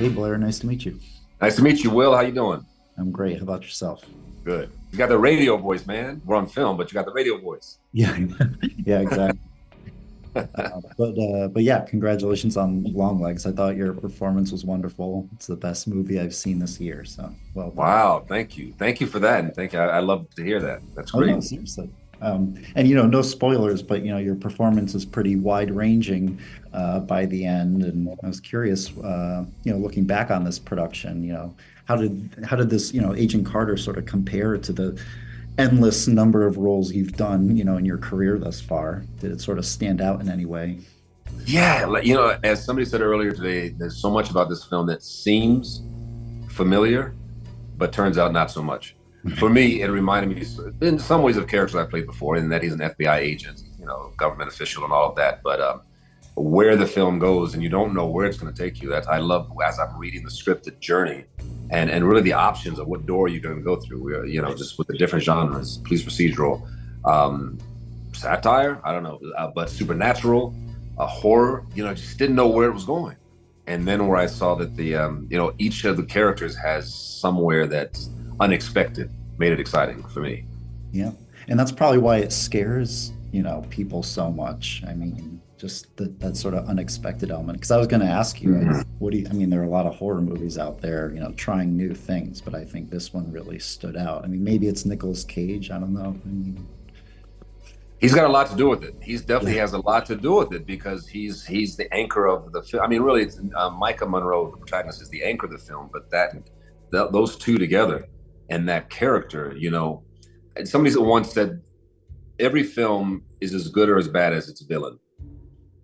Hey Blair, nice to meet you. Nice to meet you, Will. How you doing? I'm great. How about yourself? Good. You got the radio voice, man. We're on film, but you got the radio voice. Yeah, yeah, exactly. But yeah, congratulations on Longlegs. I thought your performance was wonderful. It's the best movie I've seen this year. So well done. Wow, thank you. Thank you for that. And thank you. I love to hear that. That's Oh no, great. seriously. And no spoilers, but your performance is pretty wide ranging by the end. And I was curious, looking back on this production, how did this, Agent Carter sort of compare to the endless number of roles you've done, in your career thus far? Did it sort of stand out in any way? Yeah, as somebody said earlier today, there's so much about this film that seems familiar, but turns out not so much. For me, it reminded me in some ways of characters I played before, in that he's an FBI agent, government official and all of that. But where the film goes, and you don't know where it's going to take you. That I love as I'm reading the script, the journey, and really the options of what door you're going to go through. Just with the different genres, police procedural, satire, I don't know, but supernatural, horror. Just didn't know where it was going. And then where I saw that each of the characters has somewhere that's unexpected, made it exciting for me. Yeah. And that's probably why it scares, people so much. I mean, just that sort of unexpected element. Because I was going to ask you, there are a lot of horror movies out there, trying new things, but I think this one really stood out. I mean, maybe it's Nicolas Cage. I don't know. He's got a lot to do with it. He's definitely has a lot to do with it because he's the anchor of the film. I mean, really, it's Maika Monroe, the protagonist, is the anchor of the film, but those two together and that character, and somebody once said, every film is as good or as bad as its villain,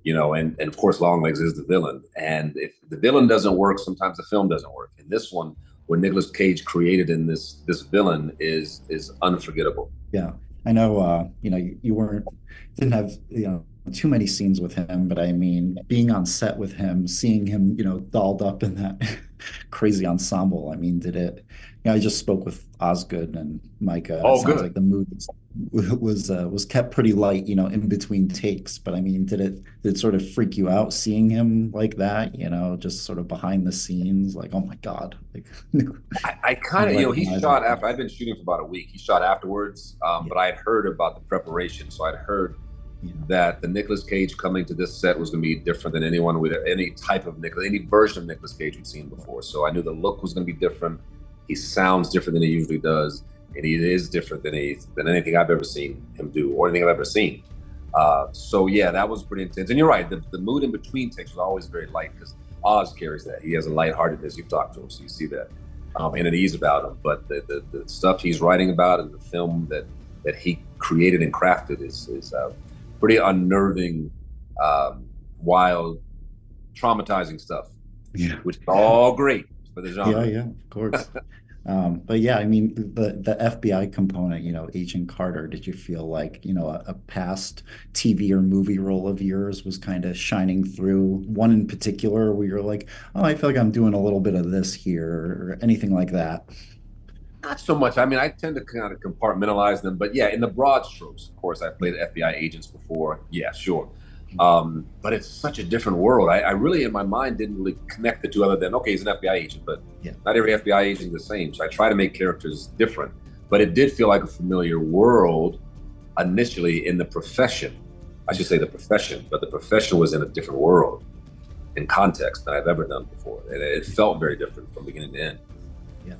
and of course, Longlegs is the villain. And if the villain doesn't work, sometimes the film doesn't work. And this one, what Nicolas Cage created in this villain is unforgettable. Yeah. I know, you didn't have, too many scenes with him, but I mean, being on set with him, seeing him, dolled up in that crazy ensemble. I mean, I just spoke with Osgood and Micah. Oh, it sounds good. like the mood was kept pretty light, in between takes. But I mean, did it sort of freak you out seeing him like that, just sort of behind the scenes, like, oh my God. Like, I kind of, he shot after, I'd been shooting for about a week. He shot afterwards, but I had heard about the preparation. So I'd heard that the Nicolas Cage coming to this set was going to be different than anyone with any type of any version of Nicolas Cage we'd seen before. So I knew the look was going to be different. He sounds different than he usually does, and he is different than anything I've ever seen him do or anything I've ever seen. So yeah, that was pretty intense. And you're right, the mood in between takes was always very light because Oz carries that. He has a lightheartedness. You've talked to him, so you see that, and an ease about him. But the stuff he's writing about and the film that he created and crafted is pretty unnerving, wild, traumatizing stuff. Yeah. Which is all great for the genre. Yeah, of course. But yeah, I mean, the FBI component, Agent Carter, did you feel like, a past TV or movie role of yours was kind of shining through? One in particular where you're like, oh, I feel like I'm doing a little bit of this here, or anything like that? Not so much. I mean, I tend to kind of compartmentalize them, but yeah, in the broad strokes, of course, I've played FBI agents before. Yeah, sure. But it's such a different world. I really, in my mind, didn't really connect the two other than, okay, he's an FBI agent, but Yeah. not every FBI agent is the same. So I try to make characters different, but it did feel like a familiar world initially in the profession. I should say the profession, but the profession was in a different world in context than I've ever done before. And it felt very different from beginning to end. Yeah.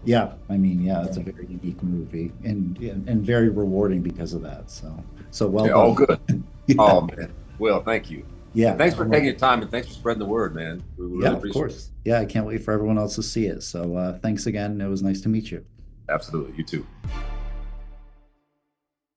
Yeah. I mean, yeah, it's a very unique movie and very rewarding because of that. So well Yeah, done. all good. Yeah. Oh, man. Well, thank you. Yeah. Thanks for taking your time and thanks for spreading the word, man. We really Yeah, of appreciate it. course. Yeah, I can't wait for everyone else to see it. So thanks again. It was nice to meet you. Absolutely. You too.